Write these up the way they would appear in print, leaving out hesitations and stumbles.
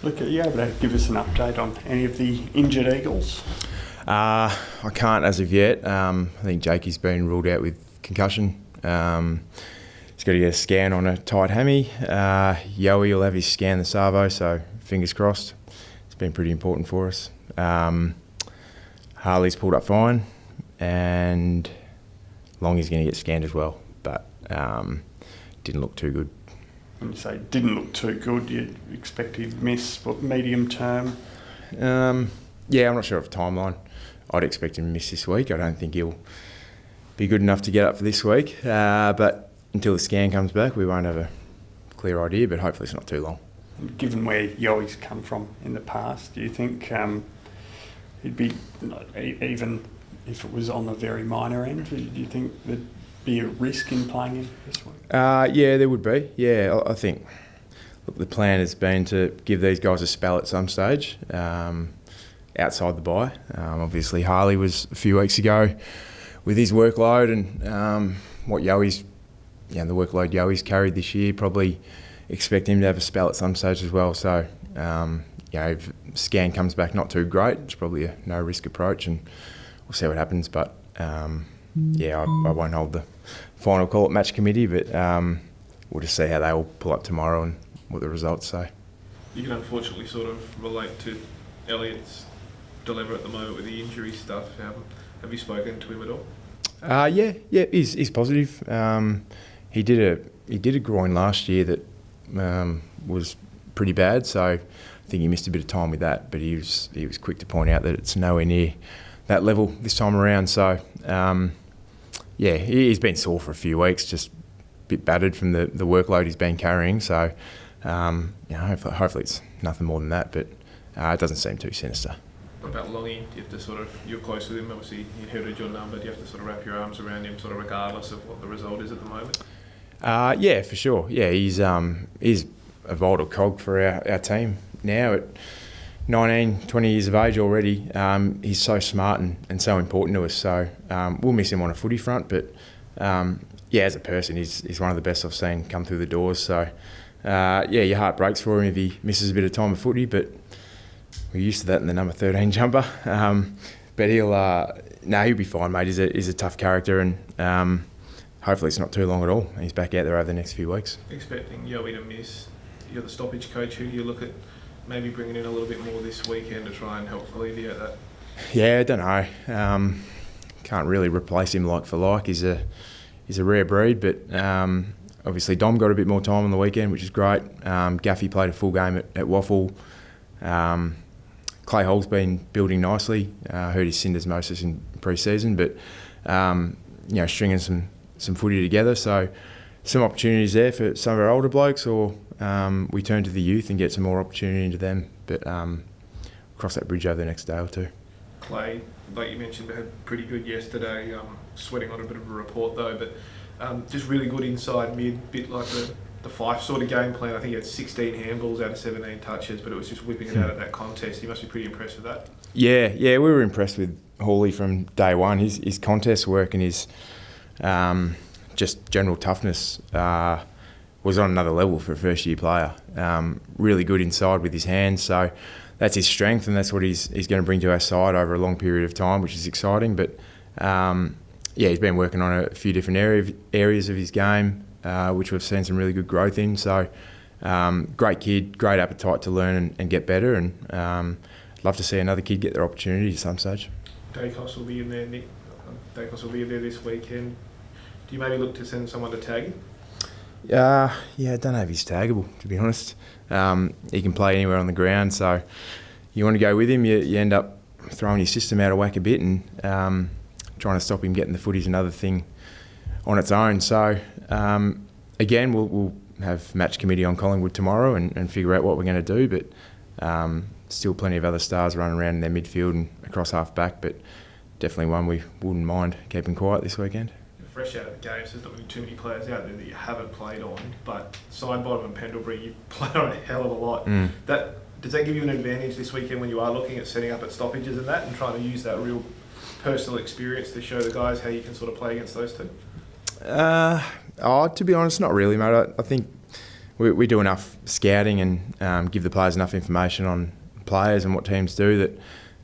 Look, are you able to give us an update on any of the injured Eagles? I can't as of yet. I think Jakey's been ruled out with concussion. He's got to get a scan on a tight hammy. Yowie will have his scan the Savo, so fingers crossed. It's been pretty important for us. Harley's pulled up fine, and Longy's going to get scanned as well, but didn't look too good. When you say didn't look too good, you expect he'd miss, medium term? Yeah, I'm not sure of a timeline. I'd expect him to miss this week. I don't think he'll be good enough to get up for this week. But until the scan comes back, we won't have a clear idea, but hopefully it's not too long. Given where Yoey's come from in the past, do you think he'd be, even if it was on the very minor end, do you think there'd be a risk in playing him this week? Yeah, there would be. Yeah, I think the plan has been to give these guys a spell at some stage. Outside the bye. Obviously Harley was a few weeks ago with his workload and what Yoey's, the workload Yoey's carried this year, probably expect him to have a spell at some stage as well. So, if scan comes back not too great, it's probably a no risk approach and we'll see what happens. But I won't hold the final call at match committee, but we'll just see how they all pull up tomorrow and what the results say. You can unfortunately sort of relate to Elliott's dilemma at the moment with the injury stuff. Have you spoken to him at all? Yeah, he's positive. He did a groin last year that was pretty bad, so I think he missed a bit of time with that. But he was quick to point out that it's nowhere near that level this time around. So he's been sore for a few weeks, just a bit battered from the workload he's been carrying. So hopefully it's nothing more than that, but it doesn't seem too sinister. What about Longy? Do you have to you're close with him, obviously he inherited your number, do you have to sort of wrap your arms around him regardless of what the result is at the moment? Yeah, for sure. Yeah, he's a vital cog for our team now at 19, 20 years of age already. He's so smart and so important to us, so we'll miss him on a footy front, but as a person he's one of the best I've seen come through the doors, so your heart breaks for him if he misses a bit of time of footy, but we're used to that in the number 13 jumper. But he'll be fine, mate. He's a tough character, and hopefully it's not too long at all. He's back out there over the next few weeks. Expecting Yoey to miss. You're the stoppage coach. Who do you look at maybe bringing in a little bit more this weekend to try and help alleviate that? Yeah, I don't know. Can't really replace him like for like. He's a rare breed, but obviously Dom got a bit more time on the weekend, which is great. Gaffy played a full game at Waffle. Clay Hall's been building nicely. Heard his syndesmosis in pre-season, but stringing some footy together. So some opportunities there for some of our older blokes, or we turn to the youth and get some more opportunity into them. But cross that bridge over the next day or two. Clay, like you mentioned, had pretty good yesterday. Sweating on a bit of a report though, but just really good inside mid, bit like the Fife sort of game plan. I think he had 16 handballs out of 17 touches, but it was just whipping it out of that contest. You must be pretty impressed with that. Yeah, we were impressed with Hawley from day one. His contest work and his just general toughness was on another level for a first-year player. Really good inside with his hands, so that's his strength, and that's what he's going to bring to our side over a long period of time, which is exciting. But he's been working on a few different areas of his game, which we've seen some really good growth in. So great kid, great appetite to learn and get better, and love to see another kid get their opportunity at some stage. Dacos will be in there, Nick. Dacos will be in there this weekend. Do you maybe look to send someone to tag him? I don't know if he's taggable, to be honest. He can play anywhere on the ground, so you want to go with him, you end up throwing your system out of whack a bit, and trying to stop him getting the footy's another thing on its own. So again, we'll have match committee on Collingwood tomorrow and figure out what we're going to do, but still plenty of other stars running around in their midfield and across half back, but definitely one we wouldn't mind keeping quiet this weekend. Fresh out of the game, so there's not really too many players out there that you haven't played on, but Sidebottom and Pendlebury, you play on a hell of a lot. Does that give you an advantage this weekend when you are looking at setting up at stoppages and that, and trying to use that real personal experience to show the guys how you can sort of play against those two? To be honest, not really, mate. I think we do enough scouting and give the players enough information on players and what teams do that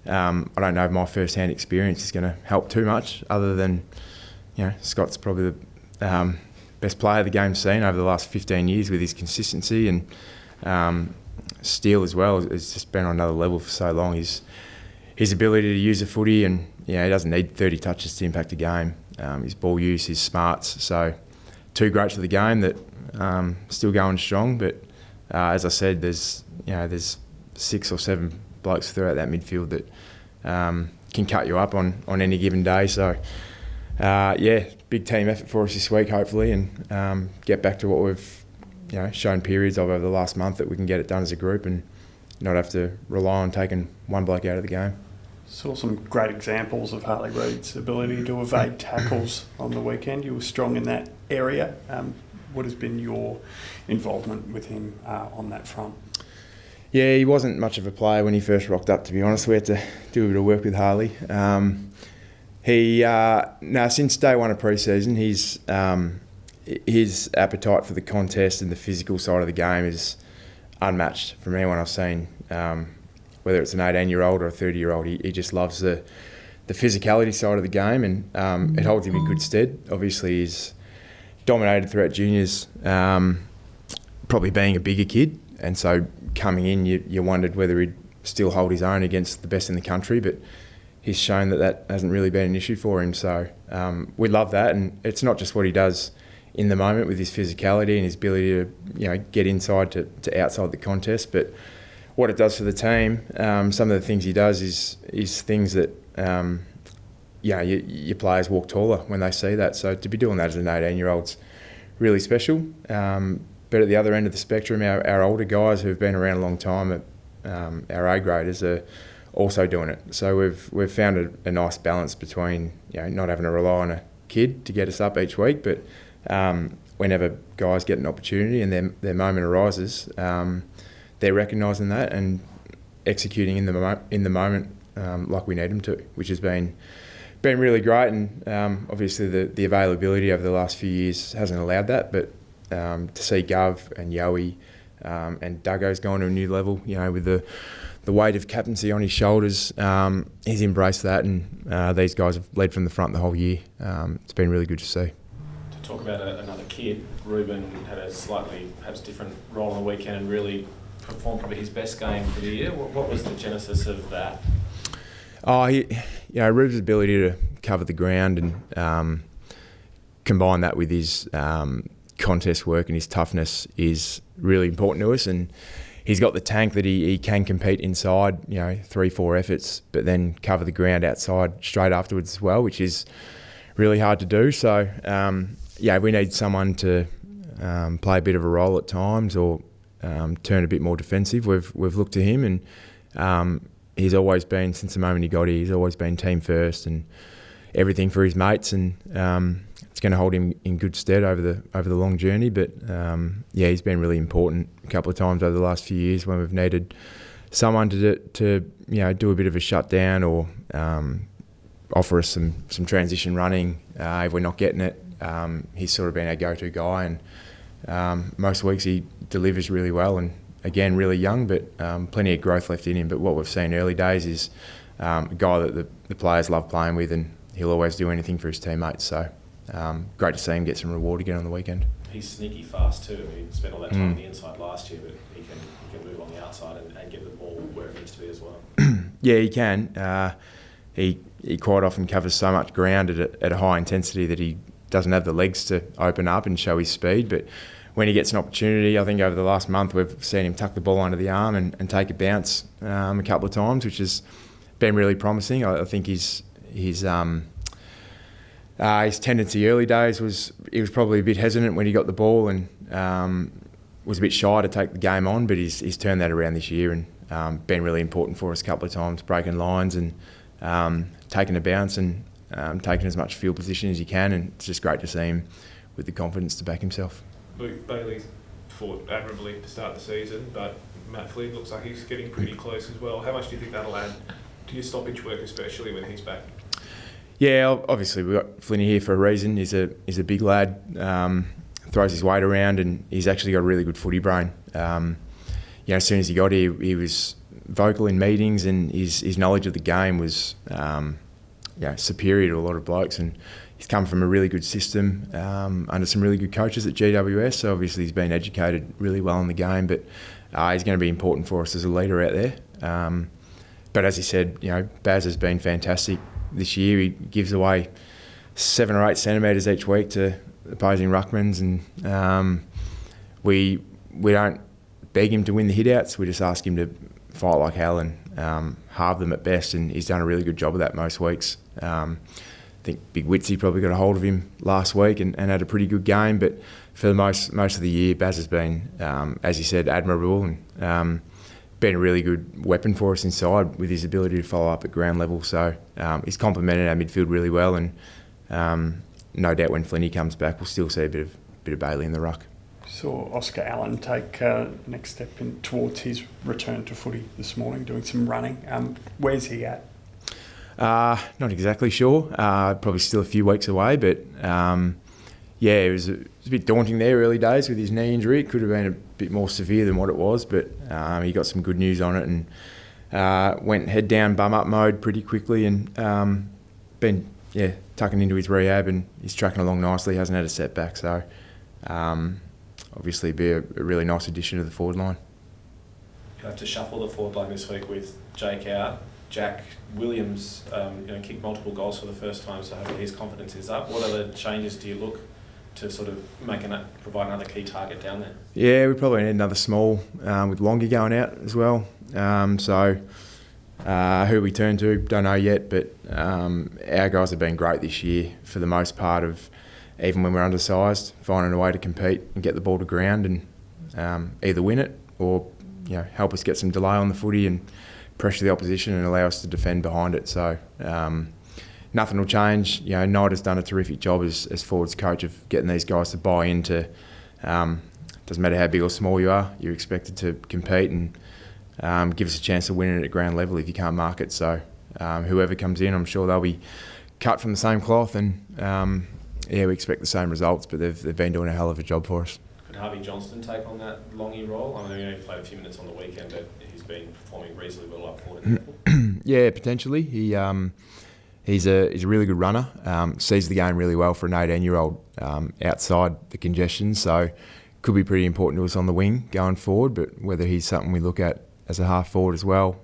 I don't know if my first-hand experience is going to help too much, other than, Scott's probably the best player the game's seen over the last 15 years with his consistency, and Steele as well has just been on another level for so long. His ability to use the footy, and he doesn't need 30 touches to impact a game. His ball use, his smarts, so two greats for the game that still going strong. But as I said, there's 6 or 7 blokes throughout that midfield that can cut you up on any given day. So big team effort for us this week, hopefully, and get back to what we've shown periods of over the last month, that we can get it done as a group and not have to rely on taking one bloke out of the game. Saw some great examples of Harley Reid's ability to evade tackles on the weekend. You were strong in that area. What has been your involvement with him on that front? Yeah, he wasn't much of a player when he first rocked up, to be honest. We had to do a bit of work with Harley. Since day one of pre-season, his appetite for the contest and the physical side of the game is unmatched from anyone I've seen. Whether it's an 18-year-old or a 30-year-old, he just loves the physicality side of the game, and it holds him in good stead. Obviously, he's dominated throughout juniors, probably being a bigger kid, and so coming in, you wondered whether he'd still hold his own against the best in the country, but he's shown that hasn't really been an issue for him. So we love that, and it's not just what he does in the moment with his physicality and his ability to get inside to outside the contest, but what it does for the team. Some of the things he does is things that your players walk taller when they see that. So to be doing that as an 18-year-old's really special. But at the other end of the spectrum, our older guys who've been around a long time, our A graders, are also doing it. So we've found a nice balance between not having to rely on a kid to get us up each week, but whenever guys get an opportunity and their moment arises, they're recognising that and executing in the moment like we need them to, which has been really great. And obviously the availability over the last few years hasn't allowed that, but to see Gov and Yowie and Duggo's gone to a new level, with the weight of captaincy on his shoulders, he's embraced that, and these guys have led from the front the whole year. It's been really good to see. To talk about another kid, Ruben had a slightly perhaps different role on the weekend and really performed probably his best game for the year. What was the genesis of that? Ruben's ability to cover the ground and combine that with his contest work and his toughness is really important to us, and he's got the tank that he can compete inside, 3-4 efforts, but then cover the ground outside straight afterwards as well, which is really hard to do. So we need someone to play a bit of a role at times, or turn a bit more defensive. We've looked to him, and he's always been, since the moment he got here, he's always been team first and everything for his mates, and it's going to hold him in good stead over the long journey. But he's been really important a couple of times over the last few years when we've needed someone to do a bit of a shutdown, or offer us some transition running if we're not getting it. He's sort of been our go-to guy, and most weeks he delivers really well, and again, really young, but plenty of growth left in him. But what we've seen early days is a guy that the players love playing with, and he'll always do anything for his teammates. So great to see him get some reward again on the weekend. He's sneaky fast too. I mean, he spent all that time on the inside last year, but he can move on the outside and get the ball where it needs to be as well. Yeah, he can. He quite often covers so much ground at a high intensity that he doesn't have the legs to open up and show his speed. But when he gets an opportunity, I think over the last month we've seen him tuck the ball under the arm and take a bounce a couple of times, which has been really promising. I think his tendency early days was he was probably a bit hesitant when he got the ball, and was a bit shy to take the game on, but he's turned that around this year, and been really important for us a couple of times, breaking lines and taking a bounce and taking as much field position as he can, and it's just great to see him with the confidence to back himself. Luke, Bailey fought admirably to start the season, but Matt Flynn looks like he's getting pretty close as well. How much do you think that'll add to your stoppage work, especially when he's back? Yeah, obviously we've got Flinny here for a reason. He's a big lad, throws his weight around, and he's actually got a really good footy brain. As soon as he got here, he was vocal in meetings, and his knowledge of the game was superior to a lot of blokes. And he's come from a really good system under some really good coaches at GWS. So obviously he's been educated really well in the game, but he's going to be important for us as a leader out there. But as he said, Baz has been fantastic this year. He gives away 7 or 8 centimetres each week to opposing ruckmans, and we don't beg him to win the hit-outs. We just ask him to fight like hell and halve them at best, and he's done a really good job of that most weeks. I think Big Witsy probably got a hold of him last week and had a pretty good game, but for the most of the year, Baz has been, as you said, admirable, and been a really good weapon for us inside with his ability to follow up at ground level. So he's complemented our midfield really well, and no doubt when Flinny comes back, we'll still see a bit of Bailey in the ruck. Saw Oscar Allen take next step towards his return to footy this morning, doing some running. Where's he at? Not exactly sure. Probably still a few weeks away, but it was a bit daunting there early days with his knee injury. It could have been a bit more severe than what it was, but he got some good news on it and went head down, bum up mode pretty quickly, and been tucking into his rehab, and he's tracking along nicely. Hasn't had a setback, so obviously be a really nice addition to the forward line. You have to shuffle the forward line this week with Jake out. Jack Williams kicked multiple goals for the first time, so hopefully his confidence is up. What other changes do you look to sort of provide another key target down there? Yeah, we probably need another small with Longy going out as well. Who we turn to, don't know yet, but our guys have been great this year for the most part, of even when we're undersized, finding a way to compete and get the ball to ground and either win it or help us get some delay on the footy and pressure the opposition and allow us to defend behind it. So nothing will change. Knight has done a terrific job as forwards coach of getting these guys to buy into. Doesn't matter how big or small you are, you're expected to compete and give us a chance of winning at ground level if you can't mark it. So whoever comes in, I'm sure they'll be cut from the same cloth, and we expect the same results, but they've been doing a hell of a job for us. Could Harvey Johnston take on that Longy role? I mean, he played a few minutes on the weekend, but he's been performing reasonably well up forward. Yeah, potentially. He's a really good runner. Sees the game really well for an 18-year-old outside the congestion, so could be pretty important to us on the wing going forward. But whether he's something we look at as a half forward as well,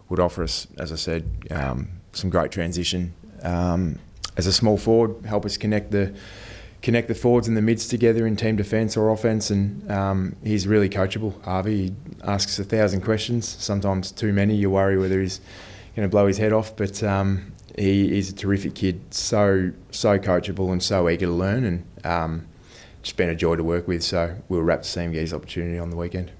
would offer us, as I said, some great transition. As a small forward, help us connect the forwards and the mids together in team defence or offence, and he's really coachable. Harvey, he asks 1,000 questions, sometimes too many. You worry whether he's going to blow his head off, but he is a terrific kid, so coachable and so eager to learn, and just been a joy to work with. So we'll wrap to see him get his opportunity on the weekend.